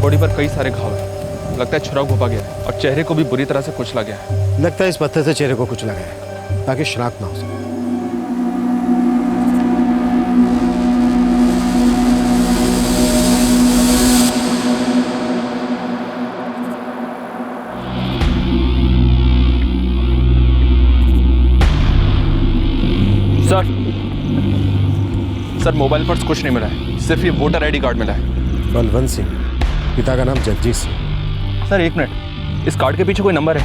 Body पर कई सारे घाव हैं। लगता है छुरा घोंपा गया है और चेहरे को भी बुरी तरह से कुचला गया है। लगता है इस पत्थर से चेहरे को कुचला गया है ताकि शनाख्त ना हो सके। सर मोबाइल पर कुछ नहीं मिला है, सिर्फ ये वोटर आईडी कार्ड मिला है। बलवंत सिंह, पिता का नाम जगजीत सिंह। सर एक मिनट, इस कार्ड के पीछे कोई नंबर है?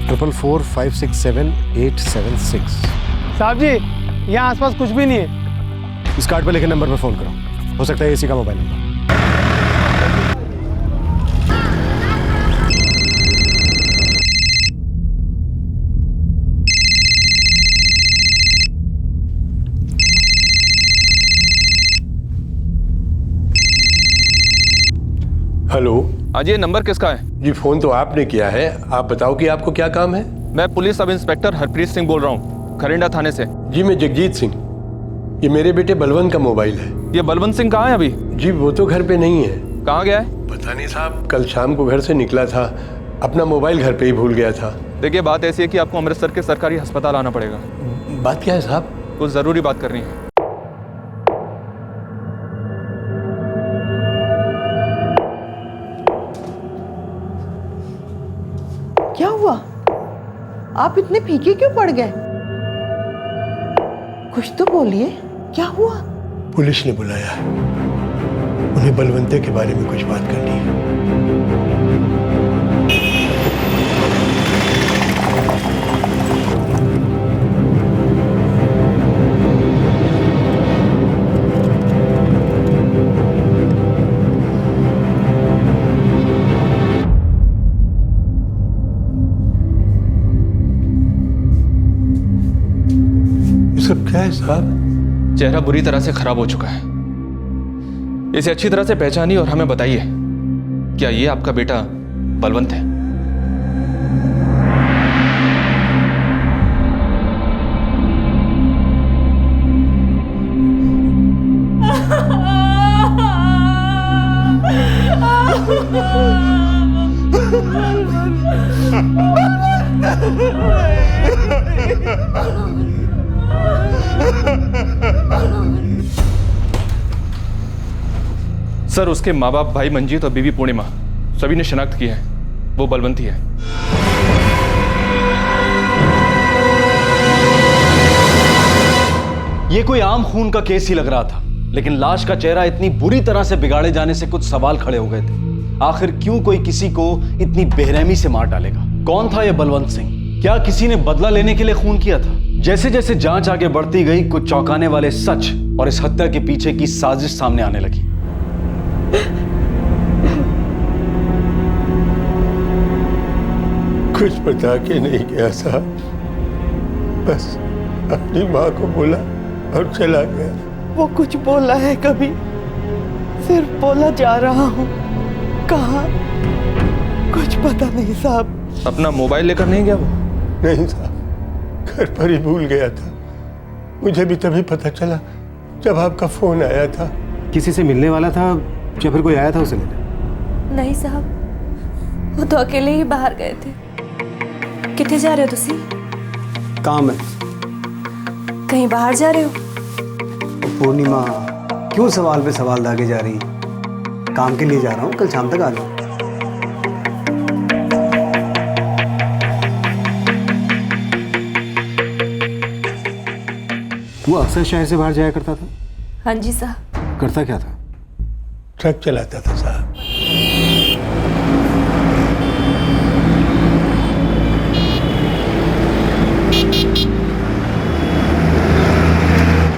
4445678876। साहब जी, यहाँ आसपास कुछ भी नहीं है। इस कार्ड पर लिखे नंबर पर फोन करो, हो सकता है इसी का मोबाइल नंबर। हेलो। आज ये नंबर किसका है? जी फोन तो आपने किया है, आप बताओ कि आपको क्या काम है। मैं police sub inspector Harpreet Singh बोल रहा हूँ, खरिंडा थाने से। जी मैं जगजीत सिंह, ये मेरे बेटे बलवंत का मोबाइल है। ये बलवंत सिंह कहाँ है अभी? जी वो तो घर पे नहीं है। कहाँ गया है? पता नहीं साहब, कल शाम को घर से निकला था, अपना मोबाइल घर पे ही भूल गया था। देखिए बात ऐसी है कि आपको अमृतसर के सरकारी अस्पताल आना पड़ेगा। बात क्या है साहब? कुछ जरूरी बात करनी है। क्या हुआ? आप इतने फीके क्यों पड़ गए? कुछ तो बोलिए, क्या हुआ? पुलिस ने बुलाया, उन्हें बलवंते के बारे में कुछ बात करनी है। सब क्या है साहब? चेहरा बुरी तरह से खराब हो चुका है, इसे अच्छी तरह से पहचानिए और हमें बताइए, क्या ये आपका बेटा बलवंत है? सर उसके माँ बाप भाई मंजीत और बीवी पूर्णिमा सभी ने शिनाख्त की है, वो बलवंती है। ये कोई आम खून का केस ही लग रहा था, लेकिन लाश का चेहरा इतनी बुरी तरह से बिगाड़े जाने से कुछ सवाल खड़े हो गए थे। आखिर क्यों कोई किसी को इतनी बेरहमी से मार डालेगा? कौन था यह बलवंत सिंह? क्या किसी ने बदला लेने के लिए खून किया था? जैसे जैसे जांच आगे बढ़ती गई, कुछ चौंकाने वाले सच और इस हत्या के पीछे की साजिश सामने आने लगी। कुछ बता के नहीं गया साहब, बस अपनी माँ को बोला और चला गया। वो कुछ बोला है कभी? सिर्फ बोला जा रहा हूँ, कहाँ? कुछ पता नहीं साहब। अपना मोबाइल लेकर नहीं गया वो? नहीं साहब, घर पर ही भूल गया था। मुझे भी तभी पता चला जब आपका फोन आया था। किसी से मिलने वाला था या फिर कोई आया था उसे लेने? नहीं साहब, वो तो अकेले ही बाहर गए थे। कितने जा रहे हो तुसी? काम है। कहीं बाहर जा रहे हो? पूर्णिमा क्यों सवाल पे सवाल दागे जा रही? काम के लिए जा रहा हूँ, कल शाम तक आ जाऊँ। वो अक्सर शहर से बाहर जाया करता था? हाँ जी साहब। करता क्या था? ट्रक चलाता था साहब।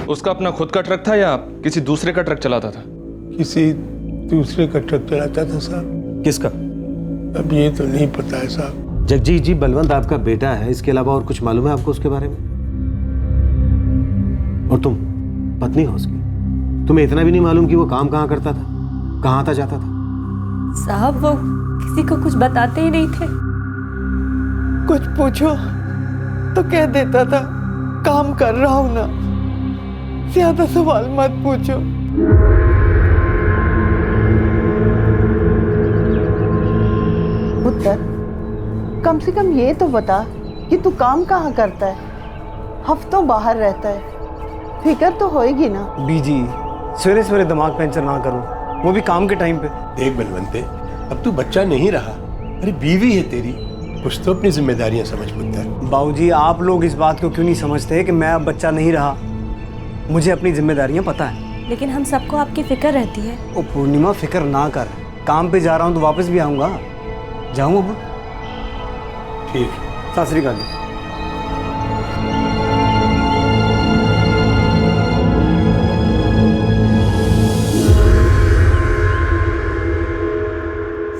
उसका अपना खुद का ट्रक था या किसी दूसरे का ट्रक चलाता था? किसी दूसरे का ट्रक चलाता था साहब। किसका? अब ये तो नहीं पता है साहब। जगजीत जी, बलवंत आपका बेटा है, इसके अलावा और कुछ मालूम है आपको उसके बारे में? और तुम पत्नी हो उसकी, तुम्हें इतना भी नहीं मालूम कि वो काम कहाँ करता था, कहाँ आता जाता था? साहब वो किसी को कुछ बताते ही नहीं थे। कुछ पूछो तो कह देता था काम कर रहा हूं ना, ज्यादा सवाल मत पूछो। पुत्र, कम से कम ये तो बता कि तू काम कहाँ करता है? हफ्तों बाहर रहता है, फिक्र तो होएगी ना। बीजी, सवेरे सवेरे दिमाग पंचर ना करो, वो भी काम के टाइम पे। देख बलवंते, अब तू बच्चा नहीं रहा। अरे बीवी है तेरी, कुछ तो अपनी जिम्मेदारियां समझ पुत्र। बाबूजी, आप लोग इस बात को क्यों नहीं समझते कि मैं अब बच्चा नहीं रहा? मुझे अपनी जिम्मेदारियां पता है। लेकिन हम सबको आपकी फिक्र रहती है। ओ पूर्णिमा, फिक्र ना कर, काम पे जा रहा हूँ तो वापस भी आऊँगा। जाऊँ अब? ठीक। सत श्री अकाल।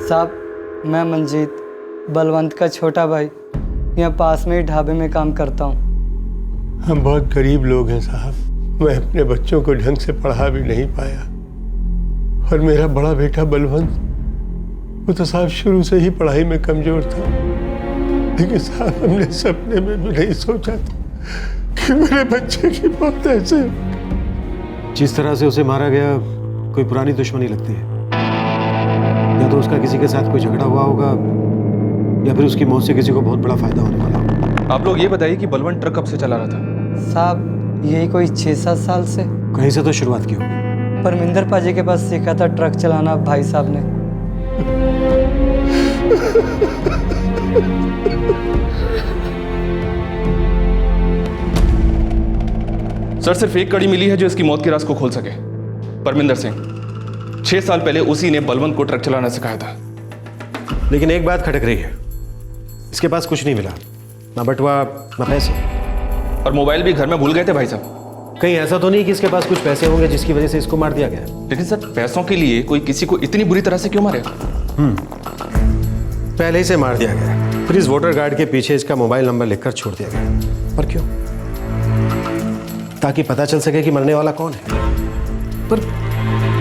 साहब, मैं मंजीत, बलवंत का छोटा भाई, यहाँ पास में ही ढाबे में काम करता हूँ। हम बहुत गरीब लोग हैं साहब। मैं अपने बच्चों को ढंग से पढ़ा भी नहीं पाया, और मेरा बड़ा बेटा बलवंत, वो तो साहब शुरू से ही पढ़ाई में कमजोर था। लेकिन साहब, हमने सपने में भी नहीं सोचा था कि मेरे बच्चे की मौत ऐसे। जिस तरह से उसे मारा गया, कोई पुरानी दुश्मनी लगती है। या तो उसका किसी के साथ कोई झगड़ा हुआ होगा, या फिर उसकी मौत से किसी को बहुत बड़ा फायदा होने वाला होगा। आप लोग ये बताइए कि बलवंत ट्रक कब से चला रहा था? साहब, यही कोई 6-7 साल से। कहीं से तो शुरुआत की होगी। परमिंदर पाजी के पास सीखा था ट्रक चलाना भाई साहब ने। सर, सिर्फ एक कड़ी मिली है जो इसकी मौत के राज को खोल सके। परमिंदर सिंह, 6 साल पहले उसी ने बलवंत को ट्रक चलाना सिखाया था। लेकिन एक बात खटक रही है, इसके पास कुछ नहीं मिला, ना बटुआ ना पैसे। और मोबाइल भी घर में भूल गए थे भाई साहब। कहीं ऐसा तो नहीं कि इसके पास कुछ पैसे होंगे जिसकी वजह से इसको मार दिया गया? लेकिन सर, पैसों के लिए कोई किसी को इतनी बुरी तरह से क्यों मारे? पहले ही से मार दिया गया, फिर इस वोटर गार्ड के पीछे इसका मोबाइल नंबर लिखकर छोड़ दिया गया। पर क्यों? ताकि पता चल सके कि मरने वाला कौन है। पर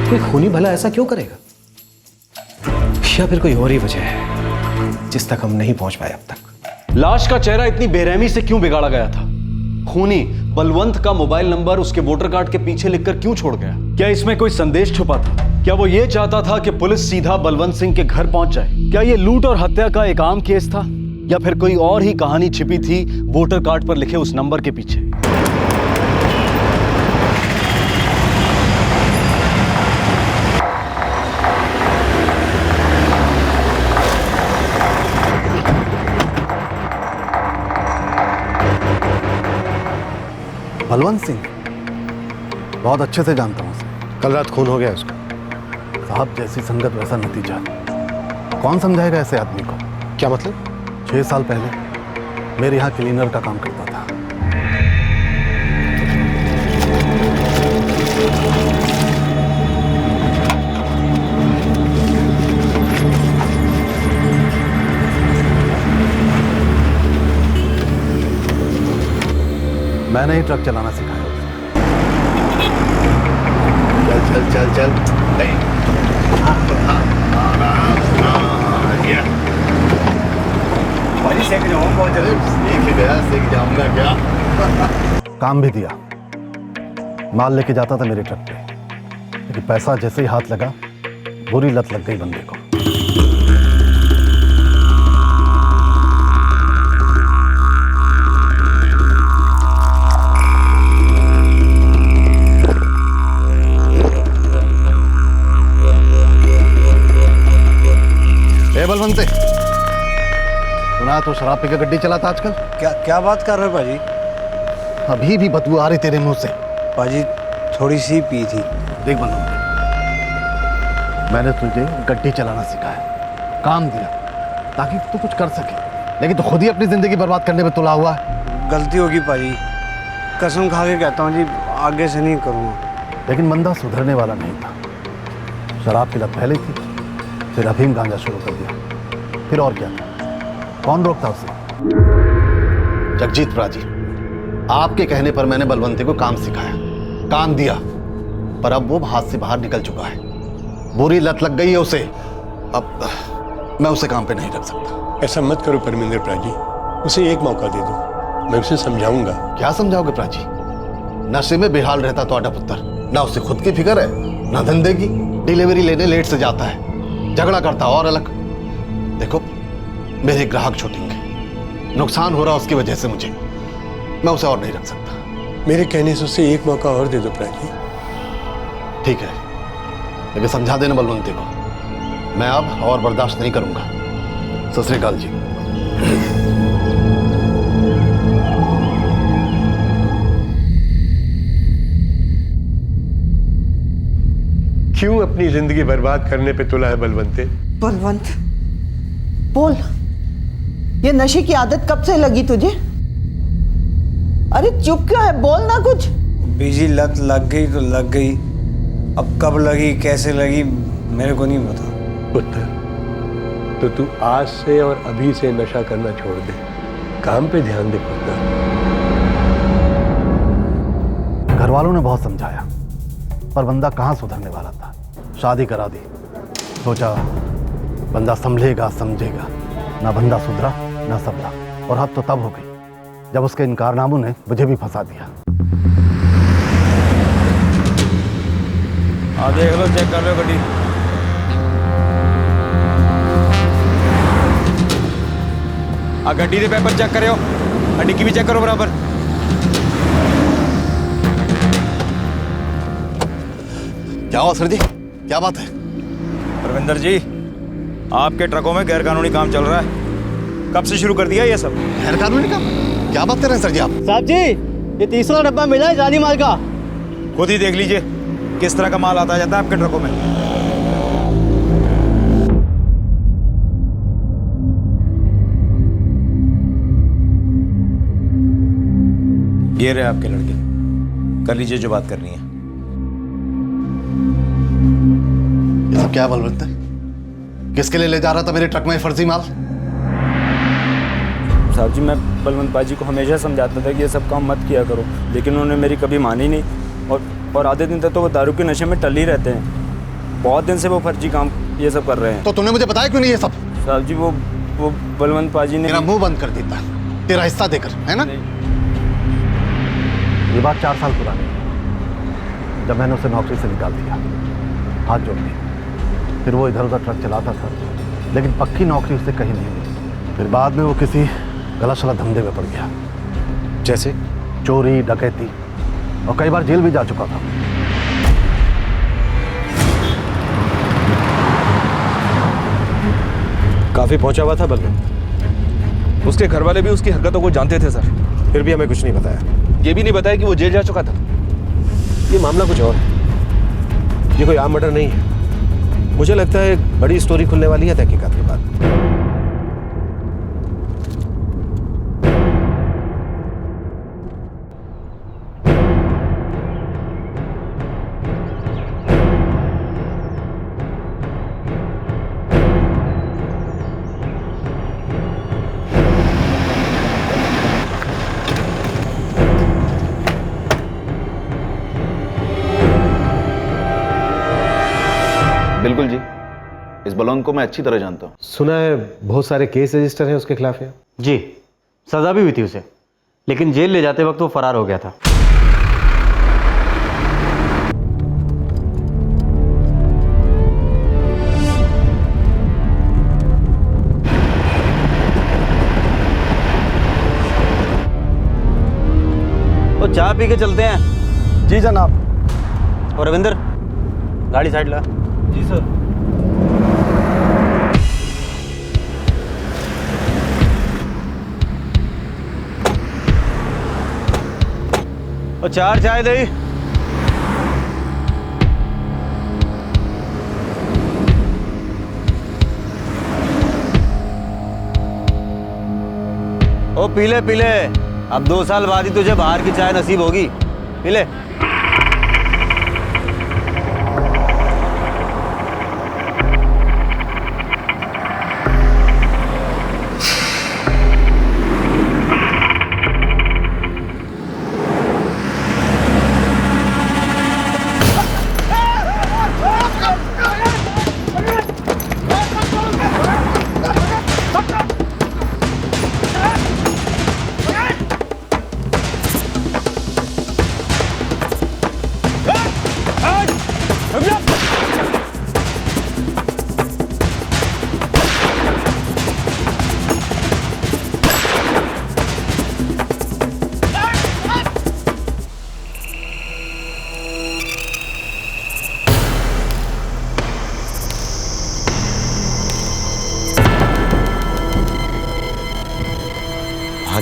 कोई खूनी भला ऐसा क्यों करेगा? या फिर कोई और ही वजह है जिस तक हम नहीं पहुंच पाए अब तक? लाश का चेहरा इतनी बेरहमी से क्यों बिगाड़ा गया था? खूनी बलवंत का मोबाइल नंबर उसके वोटर कार्ड के पीछे लिखकर क्यों छोड़ गया? क्या इसमें कोई संदेश छुपा था? क्या वो ये चाहता था कि पुलिस सीधा बलवंत सिंह के घर पहुंच जाए? क्या ये लूट और हत्या का एक आम केस था, या फिर कोई और ही कहानी छिपी थी वोटर कार्ड पर लिखे उस नंबर के पीछे? बलवंत सिंह बहुत अच्छे से जानता हूँ उसे। कल रात खून हो गया उसका। साहब, जैसी संगत वैसा नतीजा। कौन समझाएगा ऐसे आदमी को? क्या मतलब? 6 साल पहले मेरे यहाँ क्लीनर का काम करता था। मैंने ही ट्रक चलाना सिखाया उसे। चल चल चल चल। भाजी, सेक जाऊँ बहुत जल्दी। सीख जाऊंगा क्या? काम भी दिया, माल लेके जाता था मेरे ट्रक पे, लेकिन पैसा जैसे ही हाथ लगा, बुरी लत लग गई बंदे को। बलवंते, सुना तो शराब पी के गड्डी चलाता आजकल? क्या बात कर रहे हो भाजी? अभी भी बदबू आ रही तेरे मुंह से। भाजी, थोड़ी सी पी थी। देख बलवंते, मैंने तुझे गड्डी चलाना सिखाया, काम दिया ताकि तू कुछ कर सके, लेकिन तू खुद ही अपनी जिंदगी बर्बाद करने में तुला हुआ है। गलती होगी भाजी, कसम खा के कहता हूँ जी, आगे से नहीं करूँगा। लेकिन बंदा सुधरने वाला नहीं था। शराब की लत पहले थी, फिर अफीम गांजा शुरू कर दिया, फिर और क्या था? कौन रोकता उसे? जगजीत प्राजी, आपके कहने पर मैंने बलवंती को काम सिखाया, काम दिया, पर अब वो हाथ से बाहर निकल चुका है। बुरी लत लग गई है उसे। अब मैं उसे काम पे नहीं रख सकता। ऐसा मत करो परमिंदर प्राजी, उसे एक मौका दे दो, मैं उसे समझाऊंगा। क्या समझाओगे प्राची? नशे में बेहाल रहता तो आटा पुत्र, ना उसे खुद की फिक्र है ना धंधे की। डिलीवरी लेने लेट से जाता है, झगड़ा करता और अलग। देखो, मेरे ग्राहक छूटेंगे, नुकसान हो रहा उसकी वजह से मुझे, मैं उसे और नहीं रख सकता। मेरे कहने से उसे एक मौका और दे दो प्राची। ठीक है, लेकिन समझा देना बलवंती को, मैं अब और बर्दाश्त नहीं करूंगा। सत श्री अकाल जी। क्यों अपनी जिंदगी बर्बाद करने पे तुला है बलवंते? बलवंत, बोल, ये नशे की आदत कब से लगी तुझे? अरे चुप क्यों है, बोल ना कुछ। बीजी लत लग गई तो लग गई, अब कब लगी कैसे लगी मेरे को नहीं पता। पुत्र, तो तू आज से और अभी से नशा करना छोड़ दे, काम पे ध्यान दे पुत्र। घर वालों ने बहुत समझाया, पर बंदा कहाँ सुधरने वाला था। शादी करा दी, सोचा बंदा संभलेगा समझेगा, ना बंदा सुधरा ना संभला, और हद तो तब हो गई जब उसके इन कारनामों ने मुझे भी फंसा दिया। देख लो, चेक कर लो गड्डी। गड्डी के पेपर चेक करो, डिक्की भी चेक करो बराबर। क्या हुआ सर जी, क्या बात है? रविंदर जी, आपके ट्रकों में गैर कानूनी काम चल रहा है। कब से शुरू कर दिया ये सब? गैर कानूनी काम? क्या बात कर रहे हैं सर जी आप? साहब जी, ये तीसरा डब्बा मिला है जाली माल का। खुद ही देख लीजिए किस तरह का माल आता जाता है आपके ट्रकों में। ये रहे आपके लड़के, कर लीजिए जो बात करनी है। ये सब क्या बलवंत है? किसके लिए ले जा रहा था मेरे ट्रक में फर्जी माल? साहब जी, मैं बलवंत पाजी को हमेशा समझाता था कि ये सब काम मत किया करो, लेकिन उन्होंने मेरी कभी मानी नहीं, और आधे दिन तक तो वो दारू के नशे में टल ही रहते हैं। बहुत दिन से वो फर्जी काम ये सब कर रहे हैं। तो तूने मुझे बताया क्यों नहीं ये सब? साहब जी, वो बलवंत पाजी ने मेरा मुंह बंद कर देता, तेरा हिस्सा देकर, है ना? ये बात 4 साल पुरानी है, जब मैंने उसे नौकरी से निकाल दिया, हाथ जोड़ दिए। फिर वो इधर उधर ट्रक चलाता था, लेकिन पक्की नौकरी उससे कहीं नहीं मिली। फिर बाद में वो किसी गलत सलत धंधे में पड़ गया, जैसे चोरी डकैती, और कई बार जेल भी जा चुका था। काफी पहुंचा हुआ था बलवंत। उसके घर वाले भी उसकी हरकतों को जानते थे सर, फिर भी हमें कुछ नहीं बताया। ये भी नहीं बताया कि वो जेल जा चुका था। ये मामला कुछ और है, ये कोई आम मर्डर नहीं है। मुझे लगता है एक बड़ी स्टोरी खुलने वाली है तहकीकात के बाद। बिल्कुल जी, इस बलवंत को मैं अच्छी तरह जानता हूँ। सुना है बहुत सारे केस रजिस्टर हैं उसके खिलाफ है। जी, सजा भी हुई थी उसे, लेकिन जेल ले जाते वक्त वो फरार हो गया था। तो चाय पी के चलते हैं। जी जनाब। और रविंदर, गाड़ी साइड ला। जी सर। और 4 चाय दे। ओ पीले पीले, अब 2 साल बाद ही तुझे बाहर की चाय नसीब होगी। पीले।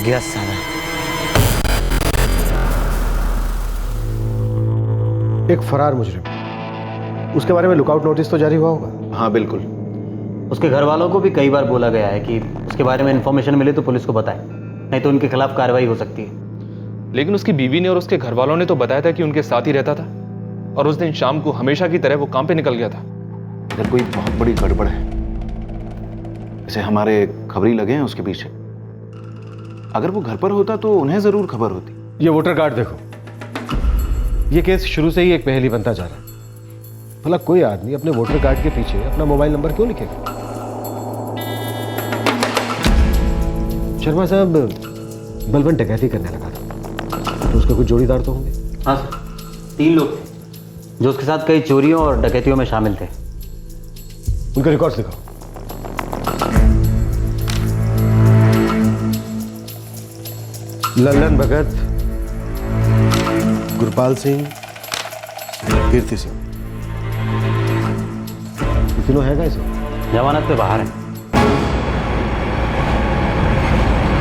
गया साला। एक फरार मुजरिम, उसके बारे में लुकआउट नोटिस तो जारी हुआ होगा? हाँ बिल्कुल। उसके घर वालों को भी कई बार बोला गया है कि उसके बारे में इंफॉर्मेशन मिले तो पुलिस को बताएं, नहीं तो उनके खिलाफ कार्रवाई हो सकती है। लेकिन उसकी बीवी ने और उसके घर वालों ने तो बताया था कि उनके साथ ही रहता था, और उस दिन शाम को हमेशा की तरह वो काम पे निकल गया था। इधर कोई बहुत बड़ी गड़बड़ है, इसे हमारे खबरी लगे हैं उसके पीछे। अगर वो घर पर होता तो उन्हें जरूर खबर होती। ये वोटर कार्ड देखो, ये केस शुरू से ही एक पहेली बनता जा रहा है। भला कोई आदमी अपने वोटर कार्ड के पीछे अपना मोबाइल नंबर क्यों लिखेगा? शर्मा साहब, बलवंत डकैती करने लगा था तो उसके कुछ जोड़ीदार तो होंगे? हाँ सर, 3 लोग थे जो उसके साथ कई चोरियों और डकैतियों में शामिल थे। उनके रिकॉर्ड्स दिखाओ। लल्लन भगत, गुरपाल सिंह, कीर्ति सिंह, ये तीनों है कैसे? जमानत पे बाहर है।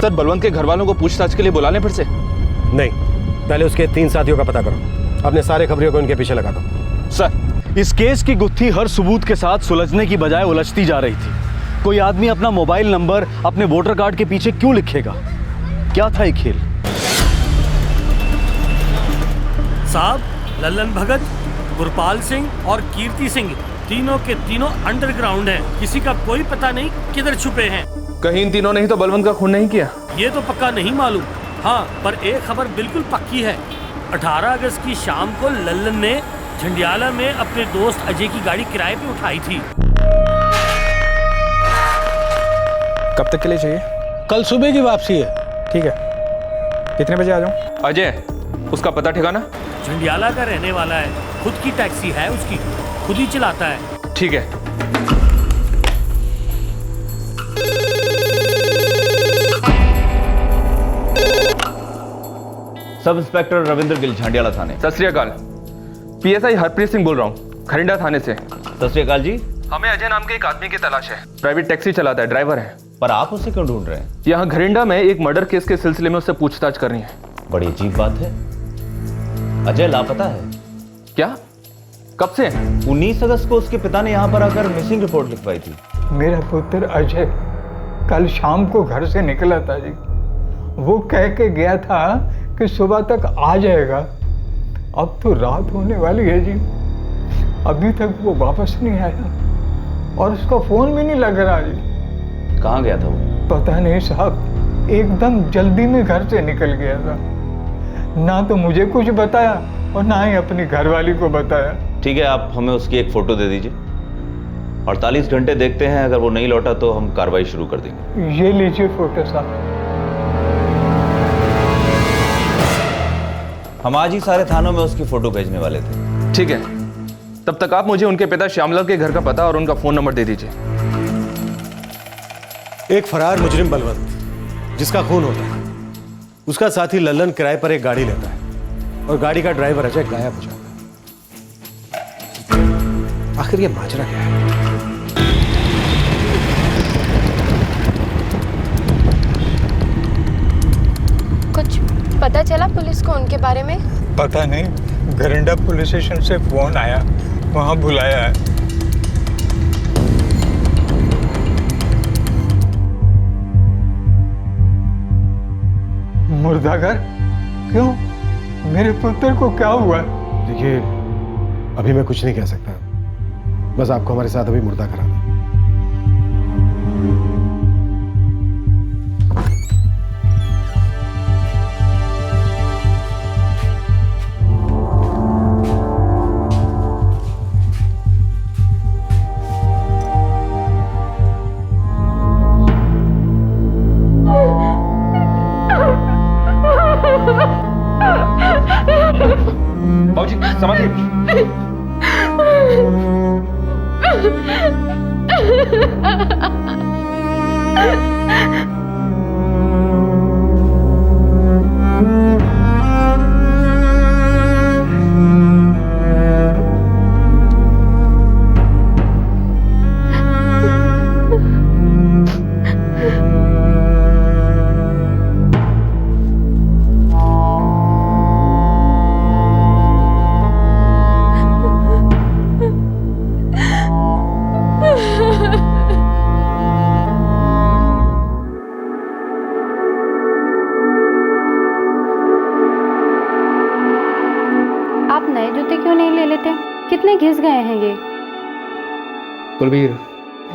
सर, बलवंत के घर वालों को पूछताछ के लिए बुला लें फिर से? नहीं, पहले उसके 3 साथियों का पता करो। अपने सारे खबरियों को इनके पीछे लगा दो। सर, इस केस की गुत्थी हर सबूत के साथ सुलझने की बजाय उलझती जा रही थी। कोई आदमी अपना मोबाइल नंबर अपने वोटर कार्ड के पीछे क्यों लिखेगा? क्या था ये खेल? साहब, लल्लन भगत, गुरपाल सिंह और कीर्ति सिंह तीनों के तीनों अंडरग्राउंड हैं। किसी का कोई पता नहीं किधर छुपे हैं। कहीं इन तीनों ने ही तो बलवंत का खून नहीं किया? ये तो पक्का नहीं मालूम। हाँ, पर एक खबर बिल्कुल पक्की है। 18 अगस्त की शाम को लल्लन ने झंडियाला में अपने दोस्त अजय की गाड़ी किराए पे उठाई थी। कब तक के लिए चाहिए? कल सुबह की वापसी है। ठीक है, कितने बजे आ जाऊँ? अजय, उसका पता ठिकाना? झंडियाला का रहने वाला है, खुद की टैक्सी है उसकी, खुद ही चलाता है। ठीक है। सब इंस्पेक्टर रविंद्र गिल, झांडियाला थाने। सत श्री अकाल। पीएसआई हरप्रीत सिंह बोल रहा हूँ, खरिंडा थाने से। सत श्री अकाल जी। हमें अजय नाम के एक आदमी की तलाश है। प्राइवेट टैक्सी चलाता है, ड्राइवर है। पर आप उसे क्यों ढूंढ रहे हैं? यहाँ घरिंडा में एक मर्डर केस के सिलसिले में उससे पूछताछ करनी है। बड़ी अजीब बात है, अजय लापता है। क्या? कब से? 19 अगस्त को उसके पिता ने यहाँ पर आकर मिसिंग रिपोर्ट लिखवाई थी। मेरा पुत्र अजय कल शाम को घर से निकला था जी। वो कह के गया था कि सुबह तक आ जाएगा। अब तो रात होने वाली है जी, अभी तक वो वापस नहीं आया और उसका फोन भी नहीं लग रहा जी। कहाँ गया था वो? पता नहीं साहब, एकदम जल्दी में घर से निकल गया था। ना तो मुझे कुछ बताया और ना ही अपनी घरवाली को बताया। ठीक है, आप हमें उसकी एक फोटो दे दीजिए। 48 घंटे देखते हैं, अगर वो नहीं लौटा तो हम कार्रवाई शुरू कर देंगे। ये लीजिए फोटो साहब। हम आज ही सारे थानों में उसकी फोटो भेजने वाले थे। ठीक है, तब तक आप मुझे उनके पिता श्यामलाल के घर का पता और उनका फोन नंबर दे दीजिए। एक फरार मुजरिम बलवंत, जिसका खून होता है, उसका साथी लल्लन किराए पर एक गाड़ी लेता है और गाड़ी का ड्राइवर अजय गायब हो जाता है। आखिर ये माजरा क्या है? कुछ पता चला पुलिस को उनके बारे में? पता नहीं, घरिंडा पुलिस स्टेशन से फोन आया, वहां बुलाया है। मुर्दाघर? क्यों? मेरे पुत्र को क्या हुआ? देखिए, अभी मैं कुछ नहीं कह सकता, बस आपको हमारे साथ अभी मुर्दा करा दें। बाबूजी, समाधिए। नहीं ले लेते? कितने घिस गए हैं ये। कुलबीर,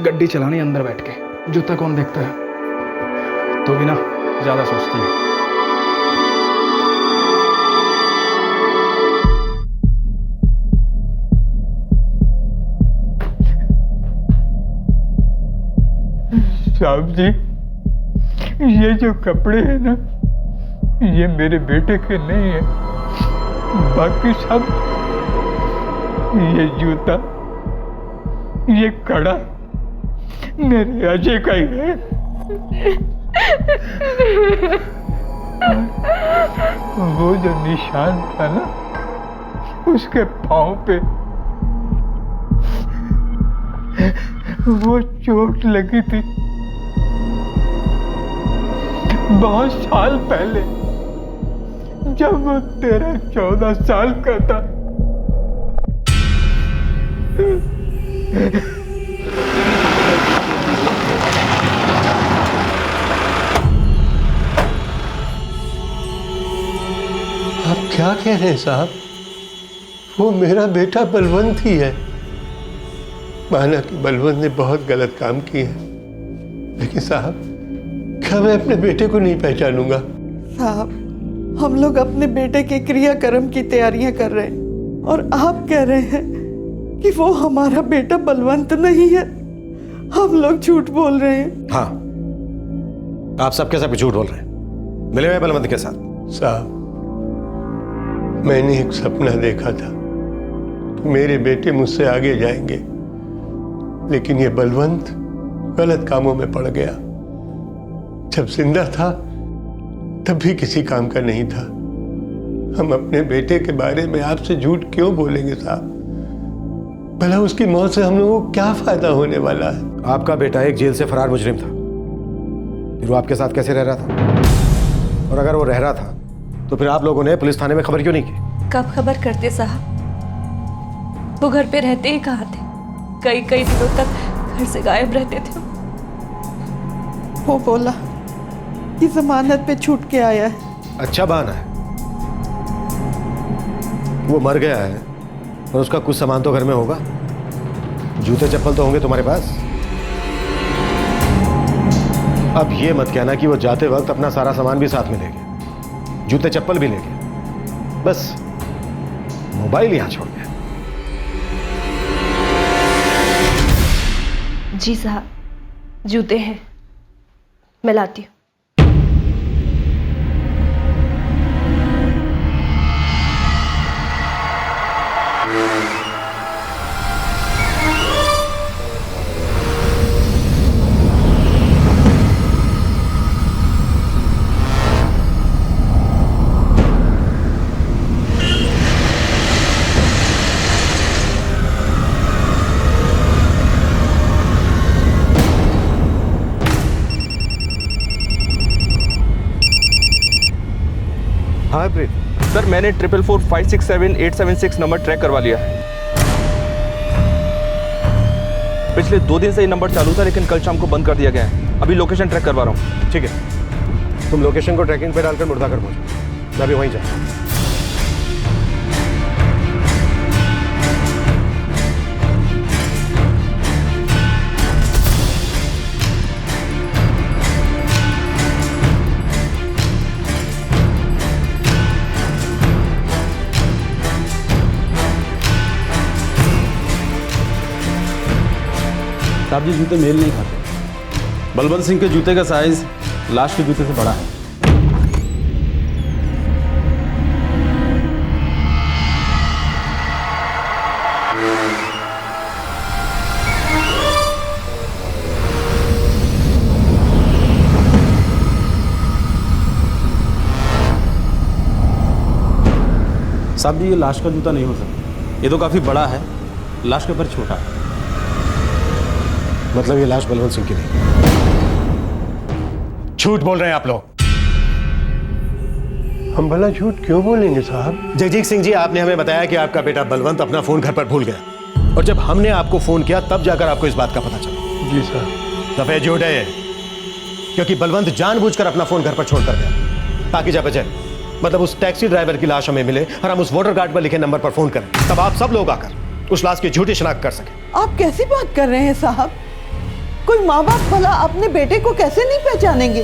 गड्डी चलानी अंदर बैठ के, जूता कौन देखता है। तो भी ना ज्यादा सोचती है। साहब जी, ये जो कपड़े हैं ना, ये मेरे बेटे के नहीं है। बाकी सब, ये जूता, ये कड़ा मेरे अजय का ही है। वो जो निशान था ना उसके पाँव पे, वो चोट लगी थी बहुत साल पहले, जब वो 13-14 साल का था। आप क्या कह रहे हैं साहब? वो मेरा बेटा बलवंत ही है। माना कि बलवंत ने बहुत गलत काम किए हैं, लेकिन साहब क्या मैं अपने बेटे को नहीं पहचानूंगा? साहब, हम लोग अपने बेटे के क्रियाक्रम की तैयारियां कर रहे हैं और आप कह रहे हैं कि वो हमारा बेटा बलवंत नहीं है। हम लोग झूठ बोल रहे हैं। हाँ, आप सबके सब झूठ बोल रहे हैं। मिले हुए बलवंत के साथ? साहब, मैंने एक सपना देखा था कि मेरे बेटे मुझसे आगे जाएंगे, लेकिन ये बलवंत गलत कामों में पड़ गया। जब जिंदा था तब भी किसी काम का नहीं था। हम अपने बेटे के बारे में आपसे झूठ क्यों बोलेंगे साहब? भला उसकी मौत से हम लोगों को क्या फायदा होने वाला है? आपका बेटा एक जेल से फरार मुजरिम था, फिर वो आपके साथ कैसे रह रहा था? और अगर वो रह रहा था तो फिर आप लोगों ने पुलिस थाने में खबर क्यों नहीं की? कब खबर करते साहब? वो घर पे रहते ही कहाँ थे? कई कई दिनों तक घर से गायब रहते थे। वो बोला कि जमानत पे छूट के आया है। अच्छा बहाना है। वो मर गया है और उसका कुछ सामान तो घर में होगा। जूते चप्पल तो होंगे तुम्हारे पास। अब ये मत कहना कि वो जाते वक्त अपना सारा सामान भी साथ में ले गया, जूते चप्पल भी ले गया, बस मोबाइल यहां छोड़ गया। जी साहब, जूते हैं, मैं लाती हूँ। हाँ प्रीत। सर, मैंने 444567876 नंबर ट्रैक करवा लिया है। पिछले 2 दिन से ये नंबर चालू था, लेकिन कल शाम को बंद कर दिया गया है। अभी लोकेशन ट्रैक करवा रहा हूँ। ठीक है, तुम लोकेशन को ट्रैकिंग पे डालकर मुर्दाकर पहुंचो, मैं भी वहीं जाऊँ। साहब जी, जूते मेल नहीं खाते। बलवंत सिंह के जूते का साइज लाश के जूते से बड़ा है। साहब जी, ये लाश का जूता नहीं हो सकता। ये तो काफी बड़ा है, लाश के ऊपर छोटा है। मतलब ये लाश बलवंत सिंह की नहीं? झूठ बोल रहे हैं आप लोग। हम भला झूठ क्यों बोलेंगे साहब? जगजीत सिंह जी, आपने हमें बताया कि आपका बेटा बलवंत अपना फोन घर पर भूल गया, और जब हमने आपको फोन किया तब जाकर आपको इस बात का पता चला। जी साहब। सफेद झूठ है ये, क्योंकि बलवंत जानबूझकर अपना फोन घर पर छोड़कर गया ताकि जब बचे मतलब उस टैक्सी ड्राइवर की लाश हमें मिले और हम उस वोटर कार्ड पर लिखे नंबर पर फोन करें, तब आप सब लोग आकर उस लाश की झूठी शिनाख्त कर सकें। आप कैसी बात कर रहे हैं साहब? कोई माँ बाप भला अपने बेटे को कैसे नहीं पहचानेंगे?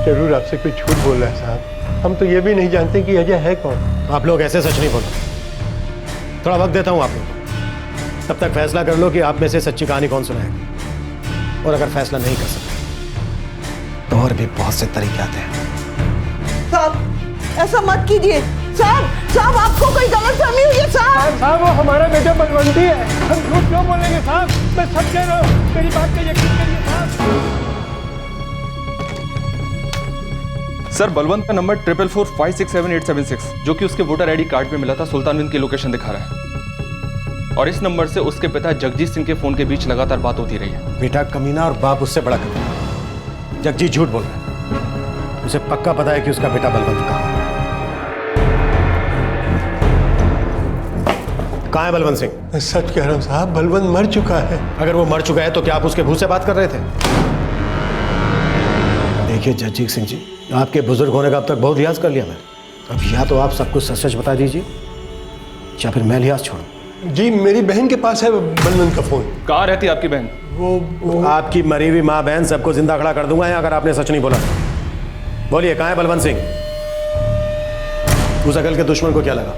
जरूर आपसे कोई झूठ बोल रहा है साहब। हम तो ये भी नहीं जानते कि अजय है कौन। आप लोग ऐसे सच नहीं बोलो। थोड़ा वक्त देता हूँ आप लोग, तब तक फैसला कर लो कि आप में से सच्ची कहानी कौन सुनाएगा। और अगर फैसला नहीं कर सकते तो और भी बहुत से तरीके आते हैं। साहब ऐसा मत कीजिए। साहब आपको कोई गलतफहमी हुई है साहब? साहब वो हमारा बेटा बलवंती है, हम झूठ क्यों बोलेंगे साहब? मैं सब कह रहा हूँ, मेरी बात पे यकीन करिए साहब। सर बलवंत का नंबर 444567876 जो कि उसके वोटर आईडी कार्ड पे मिला था, सुल्तानविंद की लोकेशन दिखा रहा है। और इस नंबर से उसके पिता जगजीत सिंह के फोन के बीच लगातार बात होती रही है। बेटा कमीना और बाप उससे बड़ा कमीना। जगजीत झूठ बोल रहा है, उसे पक्का पता है कि उसका बेटा बलवंत कहाँ है बलवंत सिंह? मैं सच कह रहा हूँ साहब, बलवंत मर चुका है। अगर वो मर चुका है तो क्या आप उसके भूत से बात कर रहे थे? देखिए जगजीत सिंह जी, आपके बुजुर्ग होने का अब तक बहुत लिहाज कर लिया मैंने। अब या तो आप सब कुछ सच सच बता दीजिए या फिर मैं लिहाज छोड़ूं। जी मेरी बहन के पास है बलवंत का फोन। कहाँ रहती है आपकी बहन? वो आपकी मरी हुई माँ बहन सबको जिंदा खड़ा कर दूंगा अगर आपने सच नहीं बोला। बोलिए कहाँ है बलवंत सिंह? उस अकल के दुश्मन को क्या लगा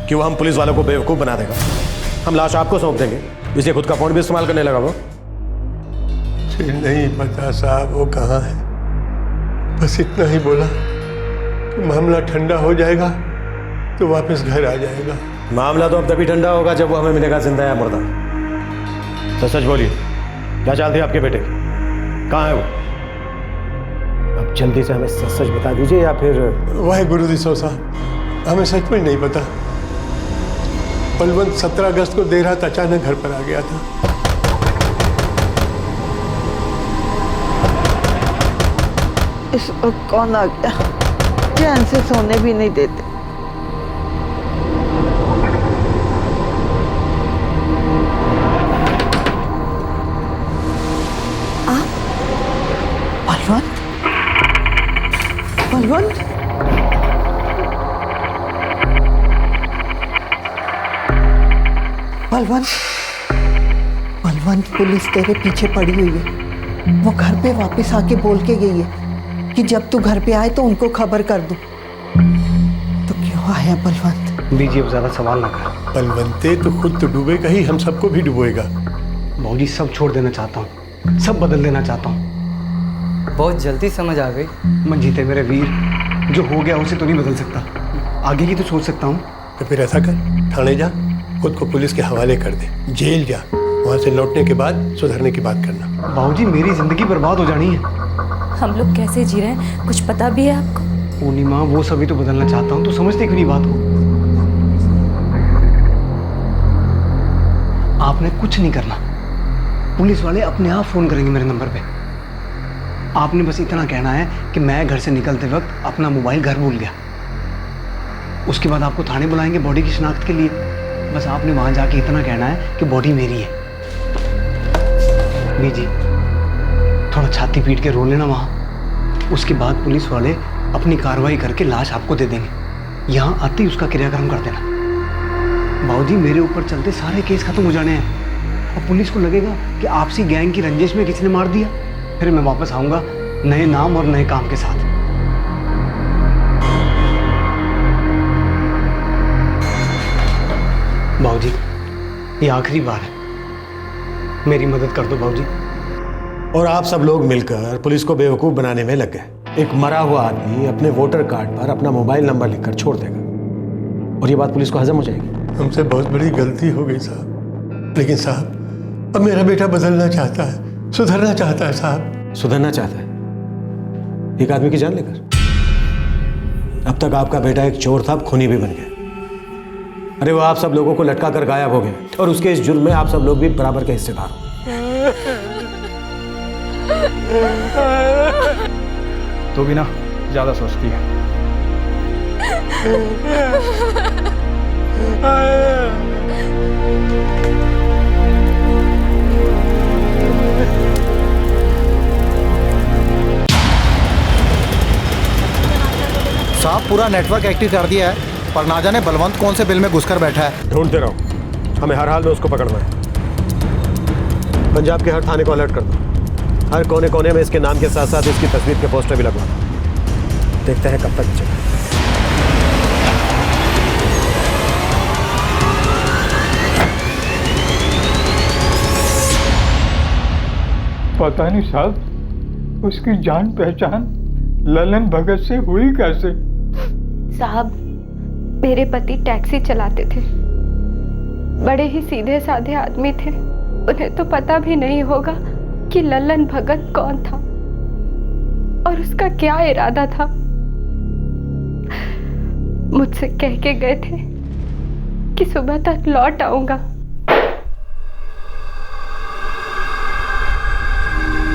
कि वो हम पुलिस वालों को बेवकूफ बना देगा? हम लाश आपको सौंप देंगे, इसलिए खुद का फोन भी इस्तेमाल करने लगा वो। नहीं पता साहब वो कहाँ है, बस इतना ही बोला कि मामला ठंडा हो जाएगा तो वापस घर आ जाएगा। मामला तो अब तभी ठंडा होगा जब वो हमें मिलेगा जिंदा या मुर्दा। तो सच बोलिए, क्या चाल थी आपके बेटे की? कहाँ है वो? अब जल्दी से हमें सच सच बता दीजिए या फिर। वाहे गुरुजी साहब, हमें सच में नहीं पता। बलवंत 17 अगस्त को देर रात अचानक घर पर आ गया था। इस वक्त कौन आ गया? चैन से सोने भी नहीं देते। बलवंत? बलवंत? बलवंत? बलवंत, पुलिस तेरे पीछे पड़ी हुई है। वो घर पे वापस आके बोल के गई है कि जब तू घर पे आए तो उनको खबर कर दूं। तो क्यों आया बलवंत? बीजी अब ज्यादा सवाल ना कर। बलवंते तो खुद तो डूबेगा ही, हम सबको भी डुबोएगा। बाबूजी सब छोड़ देना चाहता हूँ, सब बदल देना चाहता हूँ। बहुत जल्दी समझ आ गई। मंजीत है मेरे वीर, जो हो गया उसे तो नहीं बदल सकता, आगे की तो सोच सकता हूँ। तो फिर ऐसा कर, थाने जा, खुद को पुलिस के हवाले कर दे, जेल जा, वहाँ से लौटने के बाद सुधरने की बात करना। बाबूजी मेरी जिंदगी बर्बाद हो जानी है। हम लोग कैसे जी रहे हैं कुछ पता भी है आपको? पूर्णिमा वो सभी तो बदलना चाहता हूँ, तो समझते क्यों नहीं बात को? आपने कुछ नहीं करना, पुलिस वाले अपने आप फोन करेंगे मेरे नंबर पे। आपने बस इतना कहना है कि मैं घर से निकलते वक्त अपना मोबाइल घर भूल गया। उसके बाद आपको थाने बुलाएंगे बॉडी की शिनाख्त के लिए। बस आपने वहां जाके इतना कहना है कि बॉडी मेरी है। जी थोड़ा छाती पीट के रो लेना वहां। उसके बाद पुलिस वाले अपनी कार्रवाई करके लाश आपको दे देंगे। यहाँ आते ही उसका क्रियाक्रम कर देना। बाबूजी मेरे ऊपर चलते सारे केस खत्म हो जाने हैं और पुलिस को लगेगा कि आपसी गैंग की रंजिश में किसी ने मार दिया। फिर मैं वापस आऊंगा नए नाम और नए काम के साथ। बाबूजी ये आखिरी बार है, मेरी मदद कर दो बाबूजी। और आप सब लोग मिलकर पुलिस को बेवकूफ बनाने में लग गए। एक मरा हुआ आदमी अपने वोटर कार्ड पर अपना मोबाइल नंबर लिखकर छोड़ देगा और ये बात पुलिस को हजम हो जाएगी। हमसे बहुत बड़ी गलती हो गई साहब, लेकिन साहब अब मेरा बेटा बदलना चाहता है, सुधरना चाहता है साहब। सुधरना चाहता है एक आदमी की जान लेकर? अब तक आपका बेटा एक चोर था, अब खूनी भी बन गया। अरे वो आप सब लोगों को लटका कर गायब हो गए और उसके इस जुर्म में आप सब लोग भी बराबर के हिस्सेदार हो। तो भी ना ज्यादा सोचती है। साहब पूरा नेटवर्क एक्टिव कर दिया है, पर ना जाने बलवंत कौन से बिल में घुसकर बैठा है। ढूंढते रहो, हमें हर हाल में उसको पकड़ना है। पंजाब के हर थाने को अलर्ट कर दो, हर कोने कोने में इसके नाम के साथ साथ इसकी तस्वीर के पोस्टर भी लगवा दो। देखते हैं कब तक चले। पता नहीं साहब, उसकी जान पहचान ललन भगत से हुई कैसे? साहब, मेरे पति टैक्सी चलाते थे, बड़े ही सीधे साधे आदमी थे। उन्हें तो पता भी नहीं होगा कि ललन भगत कौन था और उसका क्या इरादा था। मुझसे कह के गए थे कि सुबह तक लौट आऊंगा।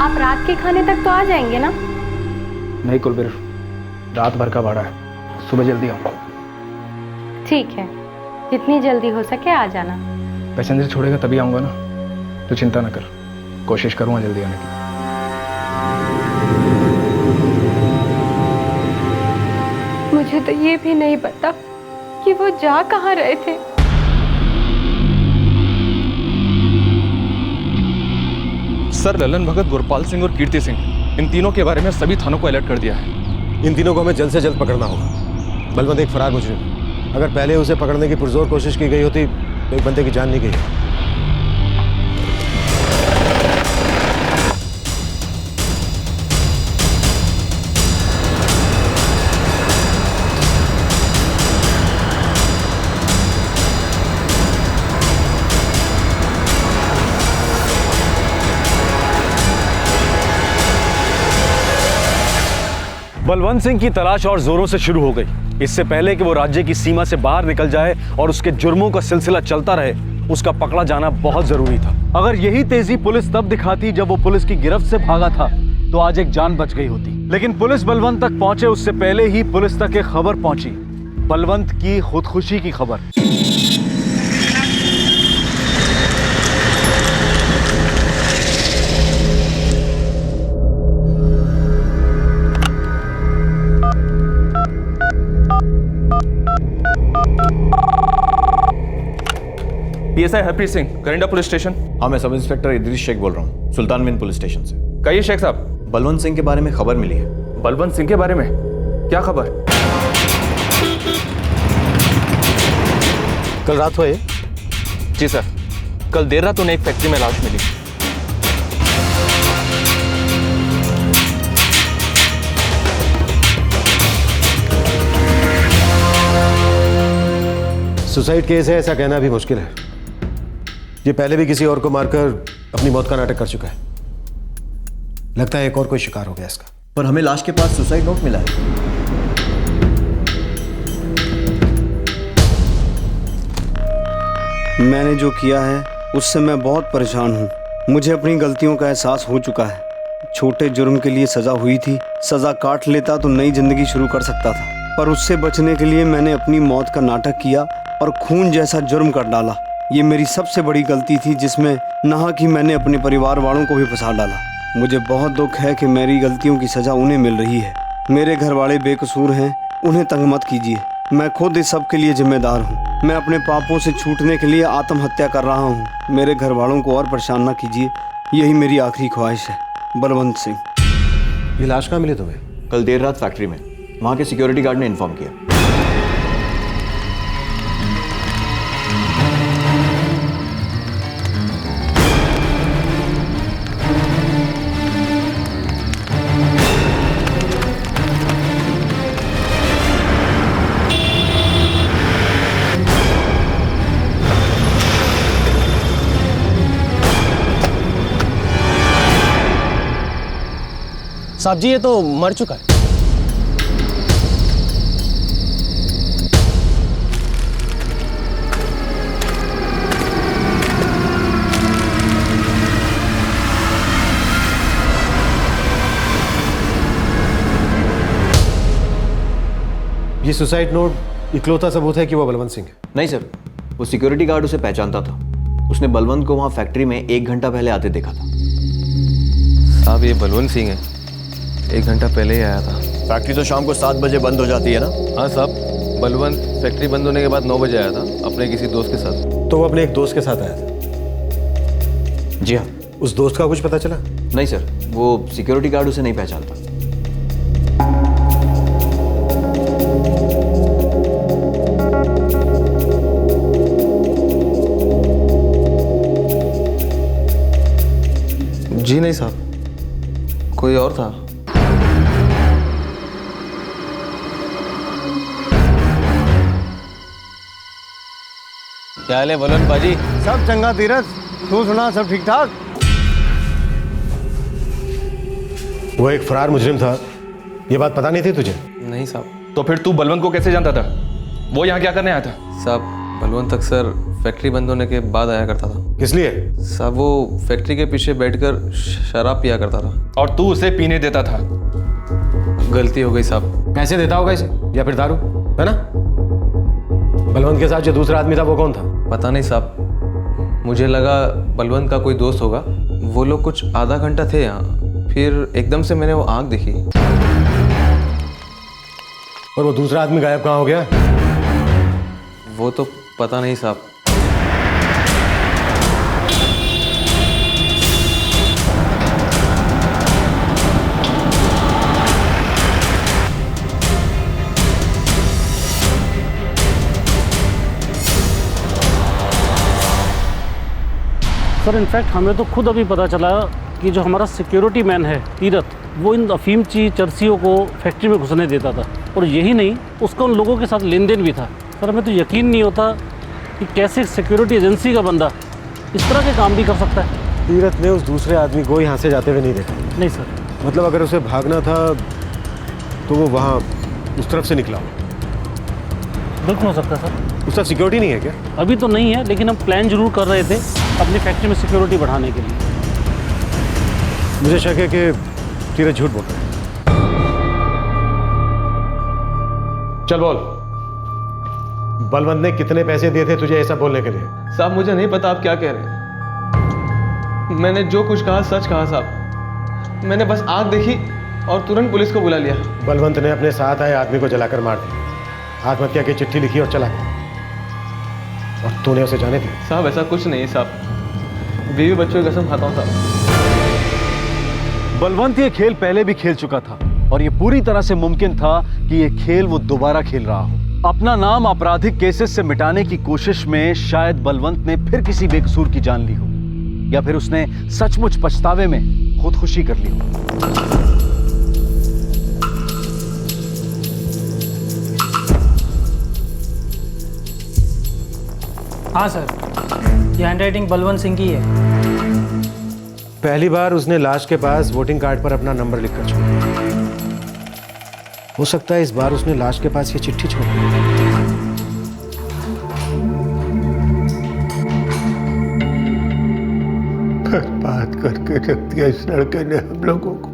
आप रात के खाने तक तो आ जाएंगे ना? नहीं कुलबीर, रात भर का भाड़ा है, सुबह जल्दी आऊँ। ठीक है, जितनी जल्दी हो सके आ जाना। पैसेंजर छोड़ेगा तभी आऊँगा ना, तो चिंता ना कर, कोशिश करूँगा जल्दी आने की। मुझे तो ये भी नहीं पता कि वो जा कहाँ रहे थे। सर, ललन भगत, गुरपाल सिंह और कीर्ति सिंह, इन तीनों के बारे में सभी थानों को अलर्ट कर दिया है। इन तीनों को हमें जल्द से जल्द पकड़ना होगा। बलवंत एक फरार मुजरिम, अगर पहले उसे पकड़ने की पुरजोर कोशिश की गई होती तो एक बंदे की जान नहीं गई। बलवंत सिंह की तलाश और जोरों से शुरू हो गई। इससे पहले कि वो राज्य की सीमा से बाहर निकल जाए और उसके जुर्मों का सिलसिला चलता रहे, उसका पकड़ा जाना बहुत जरूरी था। अगर यही तेजी पुलिस तब दिखाती जब वो पुलिस की गिरफ्त से भागा था, तो आज एक जान बच गई होती। लेकिन पुलिस बलवंत तक पहुंचे उससे पहले ही पुलिस तक एक खबर पहुंची, बलवंत की खुदकुशी की खबर। PSI Harpreet Singh, Gharinda police station. हाँ, मैं सब इंस्पेक्टर इदरीस शेख बोल रहा हूँ, सुल्तानविंद पुलिस स्टेशन से। कहिए शेख साहब। बलवंत सिंह के बारे में खबर मिली है। बलवंत सिंह के बारे में क्या खबर? कल रात हुए? जी सर, कल देर रात उन्हें एक फैक्ट्री में लाश मिली। सुसाइड केस है ऐसा कहना भी मुश्किल है। ये पहले भी किसी और को मारकर अपनी मौत का नाटक कर चुका है। लगता है एक और कोई शिकार हो गया इसका। पर हमें लाश के पास सुसाइड नोट मिला है। मैंने जो किया है उससे मैं बहुत परेशान हूँ। मुझे अपनी गलतियों का एहसास हो चुका है। छोटे जुर्म के लिए सजा हुई थी, सजा काट लेता तो नई जिंदगी शुरू कर सकता था, पर उससे बचने के लिए मैंने अपनी मौत का नाटक किया और खून जैसा जुर्म कर डाला। ये मेरी सबसे बड़ी गलती थी, जिसमें नाहक ही मैंने अपने परिवार वालों को भी फंसा डाला। मुझे बहुत दुख है कि मेरी गलतियों की सजा उन्हें मिल रही है। मेरे घर वाले बेकसूर हैं, उन्हें तंग मत कीजिए। मैं खुद इस सब के लिए जिम्मेदार हूँ। मैं अपने पापों से छूटने के लिए आत्महत्या कर रहा हूँ। मेरे घर वालों को और परेशान न कीजिए, यही मेरी आखिरी ख्वाहिश है। बलवंत सिंह। ये लाश कहाँ मिली तुम्हें? कल देर रात फैक्ट्री में, वहाँ के सिक्योरिटी गार्ड ने इन्फॉर्म किया। साहब जी, ये तो मर चुका है। ये सुसाइड नोट इकलौता सबूत है कि वो बलवंत सिंह है? नहीं सर, वो सिक्योरिटी गार्ड उसे पहचानता था। उसने बलवंत को वहाँ फैक्ट्री में 1 घंटा पहले आते देखा था। साहब, ये बलवंत सिंह है, 1 घंटा पहले ही आया था। फैक्ट्री तो शाम को 7 बजे बंद हो जाती है ना? हाँ साहब, बलवंत फैक्ट्री बंद होने के बाद 9 बजे आया था अपने किसी दोस्त के साथ। तो वो अपने एक दोस्त के साथ आया था? जी हाँ। उस दोस्त का कुछ पता चला? नहीं सर, वो सिक्योरिटी गार्ड उसे नहीं पहचानता। जी नहीं साहब, कोई और था। क्या हाल है बलवंत बाजी? सब चंगा तीरथ, तू सुना सब ठीक ठाक? वो एक फरार मुजरिम था, ये बात पता नहीं थी तुझे? नहीं साहब। तो फिर तू बलवंत को कैसे जानता था? वो यहाँ क्या करने आया था? साहब बलवंत अक्सर फैक्ट्री बंद होने के बाद आया करता था। किस लिए? साहब वो फैक्ट्री के पीछे बैठकर शराब पिया करता था। और तू उसे पीने देता था? गलती हो गई साहब। पैसे देता होगा इसे या फिर दारू, है ना? बलवंत के साथ जो दूसरा आदमी था वो कौन था? पता नहीं साहब, मुझे लगा बलवंत का कोई दोस्त होगा। वो लोग कुछ आधा घंटा थे यहाँ, फिर एकदम से मैंने वो आंख देखी। और वो दूसरा आदमी गायब कहाँ हो गया? वो तो पता नहीं साहब। सर इनफैक्ट हमें तो खुद अभी पता चला कि जो हमारा सिक्योरिटी मैन है तीरथ, वो इन अफीमची चरसियों को फैक्ट्री में घुसने देता था। और यही नहीं, उसका उन लोगों के साथ लेन देन भी था। सर हमें तो यकीन नहीं होता कि कैसे सिक्योरिटी एजेंसी का बंदा इस तरह के काम भी कर सकता है। तीरथ ने उस दूसरे आदमी को यहाँ से जाते हुए नहीं देखा? नहीं सर। मतलब अगर उसे भागना था तो वो वहाँ उस तरफ से निकला हो? बिल्कुल हो सकता है सर। उसका सिक्योरिटी नहीं है क्या? अभी तो नहीं है, लेकिन हम प्लान जरूर कर रहे थे अपनी फैक्ट्री में सिक्योरिटी बढ़ाने के लिए। मुझे शक है कि तीरथ झूठ बोल रहा है। चल बोल, बलवंत ने कितने पैसे दिए थे तुझे ऐसा बोलने के लिए? साहब मुझे नहीं पता आप क्या कह रहे हैं। मैंने जो कुछ कहा सच कहा साहब। मैंने बस आग देखी और तुरंत पुलिस को बुला लिया। बलवंत ने अपने साथ आए आदमी को जलाकर मार दिया, आत्महत्या की चिट्ठी लिखी और चला गया। और तूने उसे जाने दिया? साहब ऐसा कुछ नहीं साहब, बीवी बच्चों की कसम खाता हूँ साहब। बलवंत ये खेल पहले भी खेल चुका था और ये पूरी तरह से मुमकिन था कि ये खेल वो दोबारा खेल रहा हो। अपना नाम आपराधिक केसेस से मिटाने की कोशिश में शायद बलवंत ने फिर किसी बेकसूर की जान ली हो, या फिर उसने सचमुच पछतावे में खुदकुशी कर ली हो। हाँ सर, ये हैंडराइटिंग बलवंत सिंह की है। पहली बार उसने लाश के पास वोटिंग कार्ड पर अपना नंबर लिखकर छोड़ा। हो सकता है इस बार उसने लाश के पास ये चिट्ठी छोड़ दी। बर्बाद करके रख दिया इस लड़के ने हम लोगों को।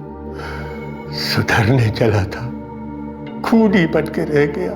सुधरने चला था, खून ही बन के रह गया।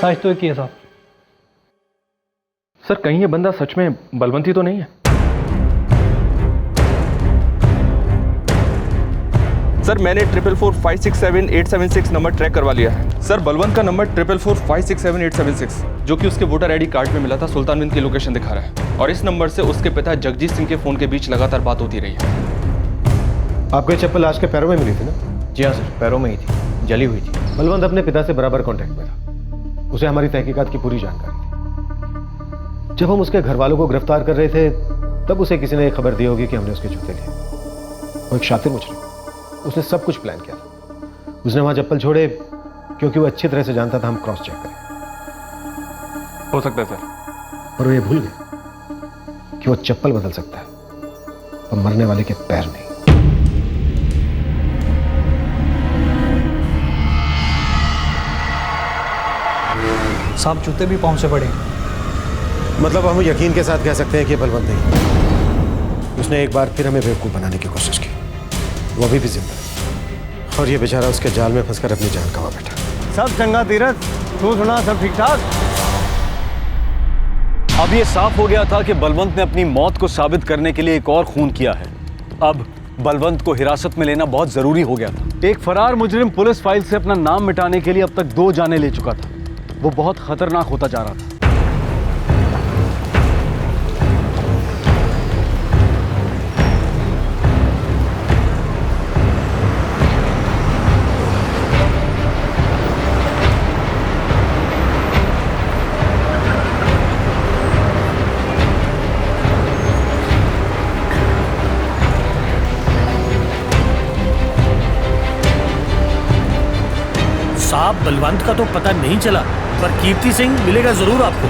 साइज तो एक ही है साहब। सर कहीं ये बंदा सच में बलवंती तो नहीं है? सर मैंने 444567876 नंबर ट्रैक करवा लिया है। सर बलवंत का नंबर 444567876 जो कि उसके वोटर आईडी कार्ड में मिला था सुल्तानविंद की लोकेशन दिखा रहा है। और इस नंबर से उसके पिता जगजीत सिंह के फोन के बीच लगातार बात होती रही है। आपको ये चप्पल लाश के पैरों में मिली थी ना? जी हाँ सर, पैरों में ही थी, जली हुई थी। बलवंत अपने पिता से बराबर कांटेक्ट में था, उसे हमारी तहकीकात की पूरी जानकारी थी। जब हम उसके घर वालों को गिरफ्तार कर रहे थे तब उसे किसी ने खबर दी होगी कि हमने उसके जूते लिए। वो एक शातिर मुजरिम, उसने सब कुछ प्लान किया था। उसने वहां चप्पल छोड़े क्योंकि वो अच्छी तरह से जानता था हम क्रॉस चेक करें। हो सकता है सर। और वो ये भूल गया कि वो चप्पल बदल सकता है पर मरने वाले के पैर नहीं। साहब जूते भी पाँव से पड़े। मतलब हम यकीन के साथ कह सकते हैं कि बलवंत नहीं। उसने एक बार फिर हमें बेवकूफ बनाने की कोशिश की। वो अभी भी जिंदा है और ये बेचारा उसके जाल में फंसकर अपनी जान गंवा बैठा। सब चंगा तीरथ, तू सुना सब ठीक ठाक? अब ये साफ हो गया था कि बलवंत ने अपनी मौत को साबित करने के लिए एक और खून किया है। अब बलवंत को हिरासत में लेना बहुत जरूरी हो गया था। एक फरार मुजरिम पुलिस फाइल से अपना नाम मिटाने के लिए अब तक 2 जानें ले चुका था। वो बहुत खतरनाक होता जा रहा था। साहब बलवंत का तो पता नहीं चला, पर कीर्ति सिंह मिलेगा जरूर आपको।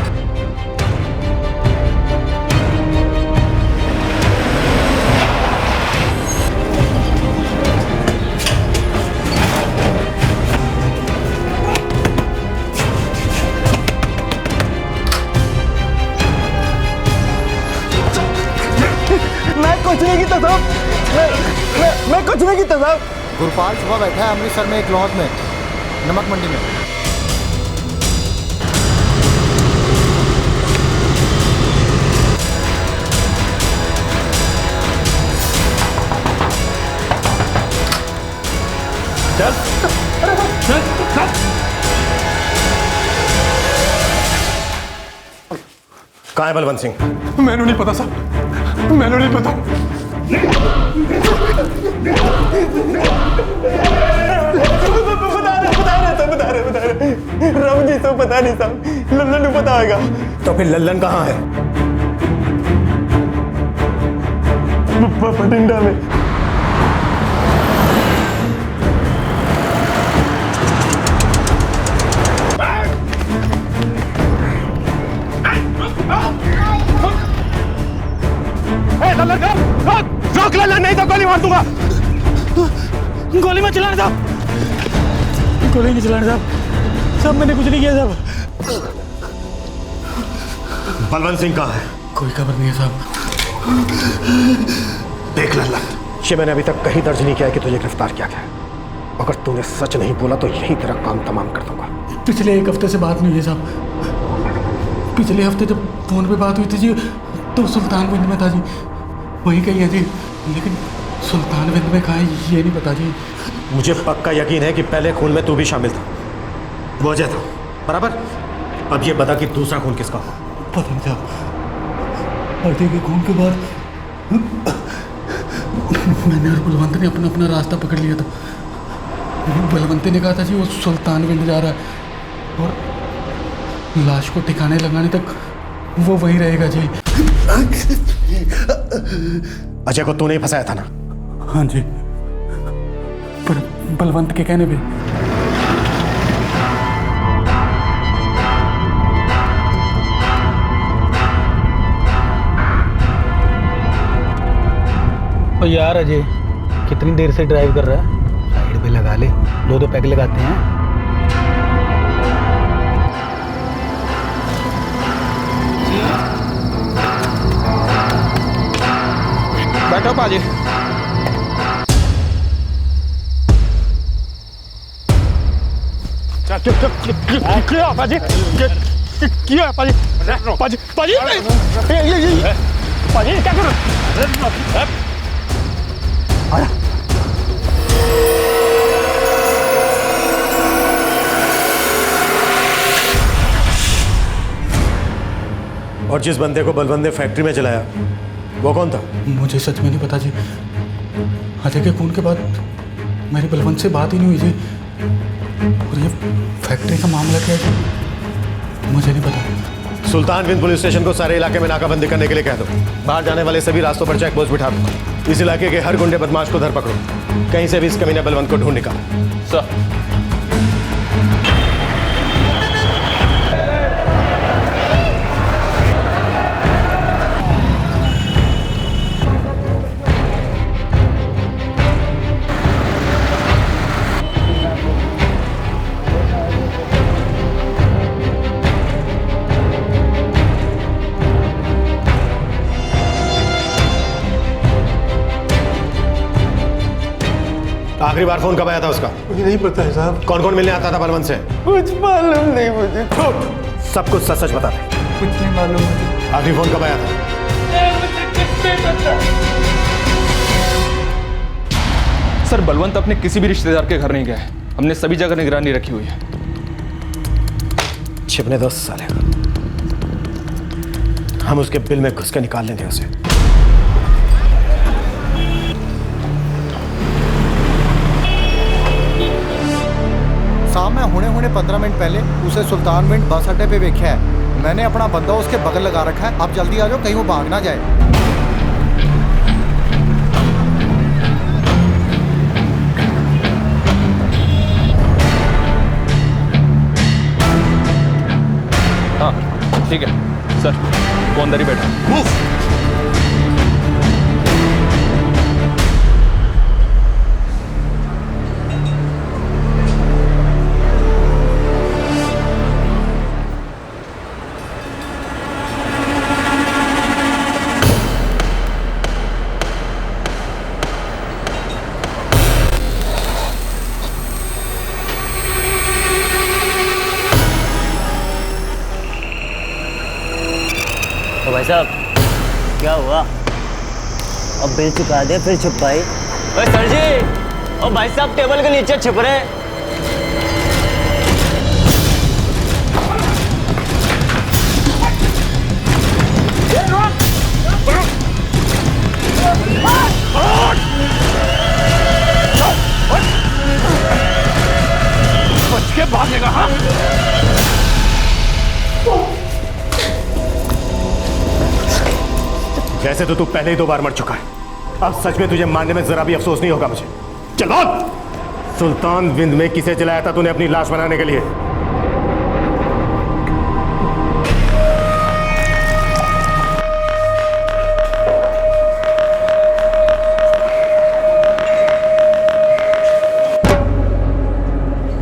मैं कुछ नहीं कीता साहब, मैं कुछ नहीं कीता साहब। गुरपाल सुबह बैठा है अमृतसर में एक लॉज में, नमक मंडी में। कहाँ है बलवंत सिंह? मैंने नहीं पता साहब, मैंने नहीं पता। बता रहे राम जी तो पता नहीं साहब, लल्लन को पता होगा। तो फिर लल्लन कहाँ है? बठिंडा में। रोक लल्लन, नहीं तो गोली मार दूंगा। गोली मत चलाने साहब, गोली नहीं चलाने साहब। साहब मैंने कुछ नहीं किया साहब। बलवंत सिंह कहाँ है? कोई खबर नहीं है साहब। देख लल्लन, ये मैंने अभी तक कहीं दर्ज नहीं किया है कि तुझे गिरफ्तार किया गया है। अगर तूने सच नहीं बोला तो यही तेरा काम तमाम कर दूंगा। पिछले 1 हफ्ते से बात नहीं हुई है साहब। पिछले हफ्ते जब फोन पे बात हुई थी जी तो सुल्तानविंद में था जी, वहीं कहीं है जी, लेकिन सुल्तानविंद में कहाँ है ये नहीं पता जी। मुझे पक्का यकीन है कि पहले खून में तू भी शामिल था, वो अजय था, बराबर? अब ये बता कि दूसरा खून किसका हुआ? पता नहीं साहब। अजय के खून के बाद मैंने और बलवंत ने अपना अपना रास्ता पकड़ लिया था। बलवंत ने कहा था जी वो सुल्तानविंद जा रहा है और लाश को ठिकाने लगाने तक वो वहीं रहेगा जी। अजय को तूने ही फंसाया था ना? हाँ जी, पर बलवंत के कहने पे। ओ यार अजय, कितनी देर से ड्राइव कर रहा है? साइड पे लगा ले, 2-2 पैक लगाते हैं। बैठो पाजी। क्या पाजी? क्या पाजी? पाजी पाजी पाजी क्या कर रहे? और जिस बंदे को बलवंत ने फैक्ट्री में जलाया वो कौन था? मुझे सच में नहीं पता जी। अजय के खून के बाद मेरी बलवंत से बात ही नहीं हुई जी। और ये फैक्ट्री का मामला क्या है मुझे नहीं पता। सुल्तानविंद पुलिस स्टेशन को सारे इलाके में नाकाबंदी करने के लिए कह दो। बाहर जाने वाले सभी रास्तों पर चेक पोस्ट बिठा दो। इस इलाके के हर गुंडे बदमाश को धर पकड़ो। कहीं से भी इस कमीने बलवंत को ढूंढ निकालो। सर। आखिरी बार फोन कब आया था उसका? मुझे नहीं पता है साहब। कौन कौन मिलने आता था बलवंत से? कुछ मालूम नहीं मुझे। झूठ। सब कुछ सच सच बता दे। कुछ नहीं मालूम मुझे। आखिरी फोन कब आया था? सर बलवंत अपने किसी भी रिश्तेदार के घर नहीं गया है। हमने सभी जगह निगरानी रखी हुई है। छिपने दो साले। हम उसके बिल में घुस के निकाल लेंगे उसे। साहब मैं हुणे 15 मिनट पहले उसे सुल्तानविंद बस अड्डे पे देखा है। मैंने अपना बंदा उसके बगल लगा रखा है। आप जल्दी आ जाओ, कहीं वो भाग ना जाए। हाँ ठीक है सर, वो अंदर ही बैठा। मूव। भाई साहब क्या हुआ? अब बिल चुका दे फिर छुप पाई। ओए सर जी, ओ भाई साहब टेबल के नीचे छुप रहे। बच के भागेगा। हाँ वैसे तो तू पहले ही 2 बार मर चुका है। अब सच में तुझे मारने में जरा भी अफसोस नहीं होगा मुझे। चल बोल, सुल्तानविंद में किसे जलाया था तूने अपनी लाश बनाने के लिए?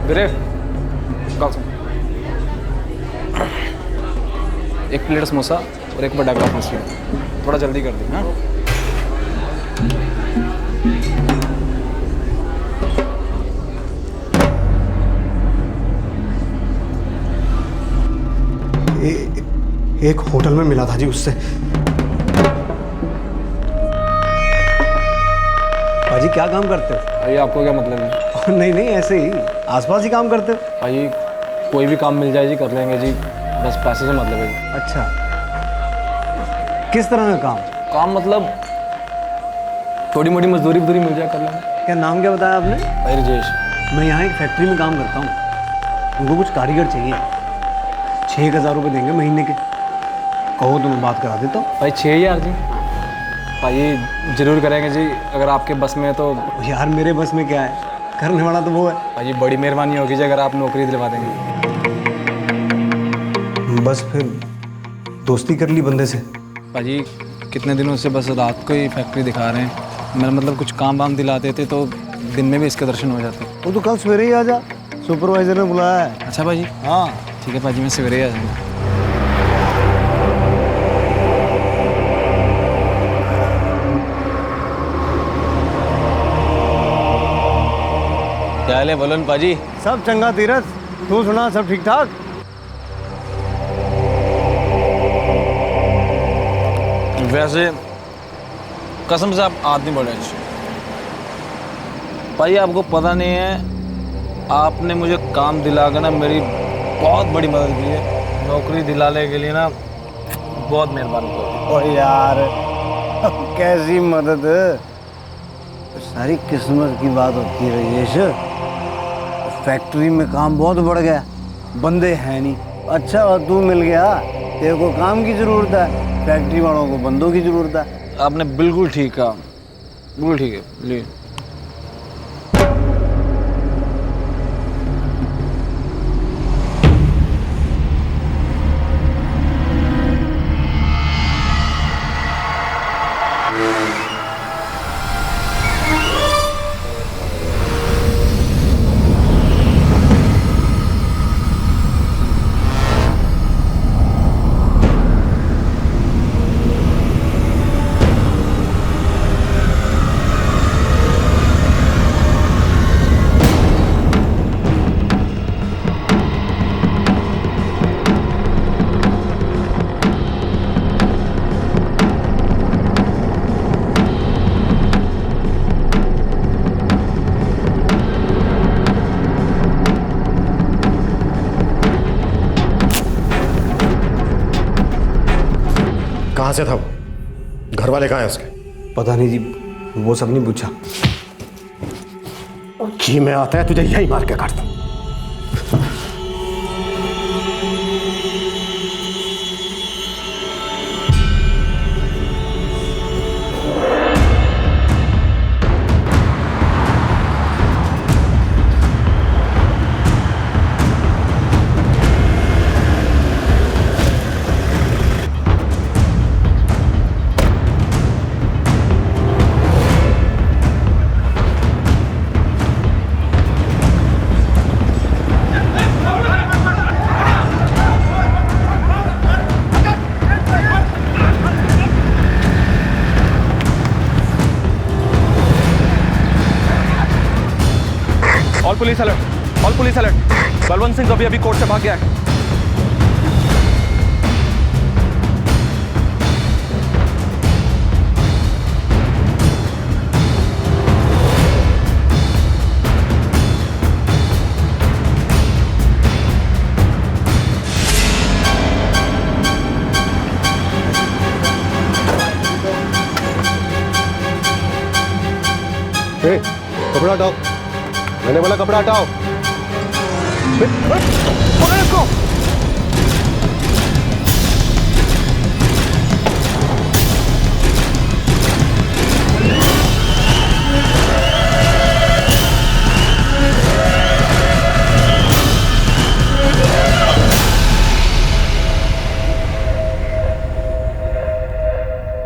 वीरे, एक प्लेट समोसा और एक बड़ा ग्लास मछली। थोड़ा जल्दी कर दी। हाँ एक होटल में मिला था जी उससे। भाजी क्या काम करते हो? भाई आपको क्या मतलब है? नहीं नहीं ऐसे ही आसपास ही काम करते हो? भाई कोई भी काम मिल जाए जी कर लेंगे जी, बस पैसे से मतलब है जी। अच्छा, किस तरह का काम? काम मतलब थोड़ी मोटी मजदूरी मिल जाए कर लेंगे। क्या नाम क्या बताया आपने? भाई राजेश। मैं यहाँ एक फैक्ट्री में काम करता हूँ। उनको कुछ कारीगर चाहिए। 6,000 रुपये देंगे महीने के। कहो तो मैं बात करा देता हूँ। भाई 6,000 जी? भाई जरूर करेंगे जी, अगर आपके बस में तो। यार मेरे बस में क्या है, करने वाला तो वो है। भाई बड़ी मेहरबानी होगी जी अगर आप नौकरी दिलवा देंगे। बस फिर दोस्ती कर ली बंदे से। भाजी कितने दिनों से बस रात को ही फैक्ट्री दिखा रहे हैं। मेरा मतलब कुछ काम वाम दिला देते तो दिन में भी इसके दर्शन हो जाते। वो तो कल सवेरे ही आ जा, सुपरवाइजर ने बुलाया है। अच्छा भाजी। हाँ ठीक है भाजी, मैं सवेरे ही आ जाऊँगा। क्या हाल है बलवंत पाजी? सब चंगा तीरथ, तू सुना सब ठीक ठाक? वैसे कसम से आप आदमी बड़े अच्छे। भाई आपको पता नहीं है, आपने मुझे काम दिला कर ना मेरी बहुत बड़ी मदद की है। नौकरी दिलाने के लिए ना बहुत मेहरबानी करो। ओ यार अब कैसी मदद? सारी किस्मत की बात होती है राजेश। फैक्ट्री में काम बहुत बढ़ गया, बंदे हैं नहीं। अच्छा और तू मिल गया, तेरे को काम की जरूरत है, फैक्ट्री वालों को बंदों की जरूरत है। आपने बिल्कुल ठीक कहा, बिल्कुल ठीक है। ली कहाँ से था वो? घर वाले कहाँ हैं उसके? पता नहीं जी, वो सब नहीं पूछा। जी मैं आता है तुझे यही मार के काट दूं। Police alert, all police alert. Balwant Singh अभी कोर्ट से भाग गया है। कपड़ा हटाओ, मैंने बोला कपड़ा हटाओ। पकड़ इसको।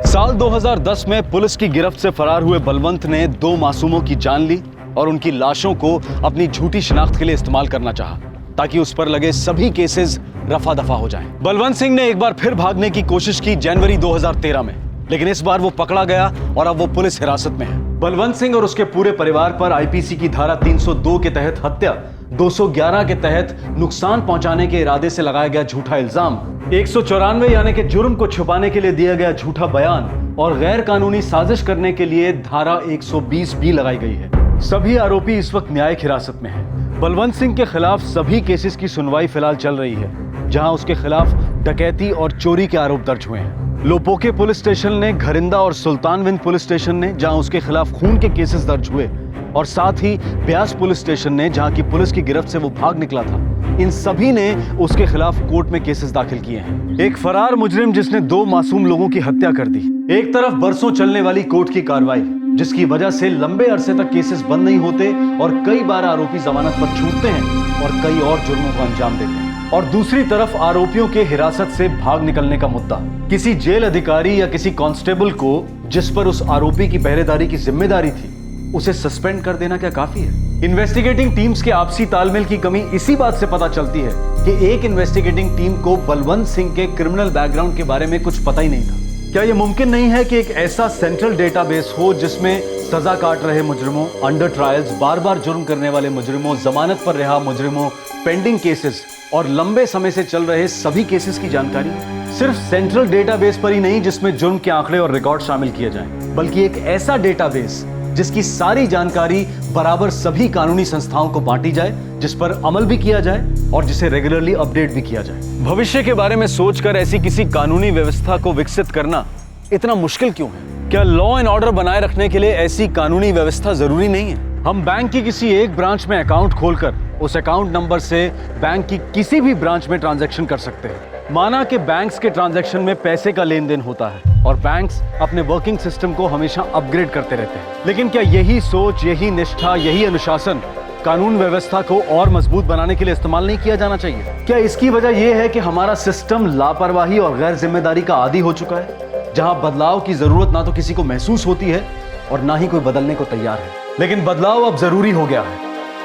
साल 2010 में पुलिस की गिरफ्त से फरार हुए बलवंत ने 2 मासूमों की जान ली और उनकी लाशों को अपनी झूठी शिनाख्त के लिए इस्तेमाल करना चाहा ताकि उस पर लगे सभी केसेस रफा दफा हो जाएं। बलवंत सिंह ने एक बार फिर भागने की कोशिश की जनवरी 2013 में, लेकिन इस बार वो पकड़ा गया और अब वो पुलिस हिरासत में है। बलवंत सिंह और उसके पूरे परिवार पर आईपीसी की धारा 302 के तहत हत्या, 211 के तहत नुकसान पहुंचाने के इरादे से लगाया गया झूठा इल्जाम, 194 यानी कि जुर्म को छुपाने के लिए दिया गया झूठा बयान और गैर कानूनी साजिश करने के लिए धारा 120 भी लगाई गई है। सभी आरोपी इस वक्त न्यायिक हिरासत में हैं। बलवंत सिंह के खिलाफ सभी केसेस की सुनवाई फिलहाल चल रही है, जहां उसके खिलाफ डकैती और चोरी के आरोप दर्ज हुए हैं। लोपोके पुलिस स्टेशन ने, घरिंदा और सुल्तानविंद पुलिस स्टेशन ने, जहां उसके खिलाफ खून के केसेस दर्ज हुए, और साथ ही ब्यास पुलिस स्टेशन ने, जहां की पुलिस की गिरफ्त से वो भाग निकला था, इन सभी ने उसके खिलाफ कोर्ट में केसेस दाखिल किए हैं। एक फरार मुजरिम जिसने 2 मासूम लोगों की हत्या कर दी, एक तरफ बरसों चलने वाली कोर्ट की कार्रवाई जिसकी वजह से लंबे अरसे तक केसेस बंद नहीं होते और कई बार आरोपी जमानत पर छूटते हैं और कई और जुर्मों को अंजाम देते हैं, और दूसरी तरफ आरोपियों के हिरासत से भाग निकलने का मुद्दा। किसी जेल अधिकारी या किसी कांस्टेबल को जिस पर उस आरोपी की पहरेदारी की जिम्मेदारी थी, उसे सस्पेंड कर देना क्या काफी है? इन्वेस्टिगेटिंग टीम्स के आपसी तालमेल की कमी इसी बात से पता चलती है कि एक इन्वेस्टिगेटिंग टीम को बलवंत सिंह के क्रिमिनल बैकग्राउंड के बारे में कुछ पता ही नहीं था। क्या यह मुमकिन नहीं है कि एक ऐसा सेंट्रल डेटाबेस हो जिसमें सजा काट रहे मुजरिमों, अंडर ट्रायल्स, बार बार जुर्म करने वाले मुजरिमों, जमानत पर रिहा मुजरिमों, पेंडिंग केसेस और लंबे समय से चल रहे सभी केसेस की जानकारी? सिर्फ सेंट्रल डेटाबेस पर ही नहीं जिसमें जुर्म के आंकड़े और रिकॉर्ड शामिल किए जाएं, बल्कि एक ऐसा डेटाबेस जिसकी सारी जानकारी बराबर सभी कानूनी संस्थाओं को बांटी जाए, जिस पर अमल भी किया जाए और जिसे रेगुलरली अपडेट भी किया जाए। भविष्य के बारे में सोचकर ऐसी किसी कानूनी व्यवस्था को विकसित करना इतना मुश्किल क्यों है? क्या लॉ एंड ऑर्डर बनाए रखने के लिए ऐसी कानूनी व्यवस्था जरूरी नहीं है? हम बैंक की किसी एक ब्रांच में अकाउंट खोलकर उस अकाउंट नंबर से बैंक की किसी भी ब्रांच में ट्रांजैक्शन कर सकते हैं। माना कि बैंक्स के ट्रांजैक्शन में पैसे का लेन देन होता है और बैंक्स अपने वर्किंग सिस्टम को हमेशा अपग्रेड करते रहते हैं, लेकिन क्या यही सोच, यही निष्ठा, यही अनुशासन कानून व्यवस्था को और मजबूत बनाने के लिए इस्तेमाल नहीं किया जाना चाहिए? क्या इसकी वजह यह है कि हमारा सिस्टम लापरवाही और गैर जिम्मेदारी का आदी हो चुका है, जहां बदलाव की जरूरत ना तो किसी को महसूस होती है और ना ही कोई बदलने को तैयार है? लेकिन बदलाव अब जरूरी हो गया है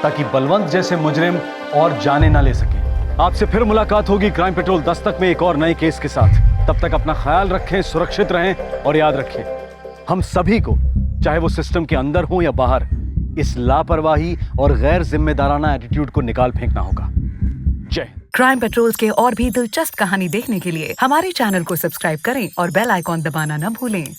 ताकि बलवंत जैसे मुजरिम और जाने ना ले सके। आपसे फिर मुलाकात होगी क्राइम पेट्रोल दस्तक में एक और नए केस के साथ। तब तक अपना ख्याल रखें, सुरक्षित रहें और याद रखें, हम सभी को, चाहे वो सिस्टम के अंदर हो या बाहर, इस लापरवाही और गैर जिम्मेदाराना एटीट्यूड को निकाल फेंकना होगा। जय। क्राइम पेट्रोल्स के और भी दिलचस्प कहानी देखने के लिए हमारे चैनल को सब्सक्राइब करें और बेल आइकॉन दबाना न भूलें।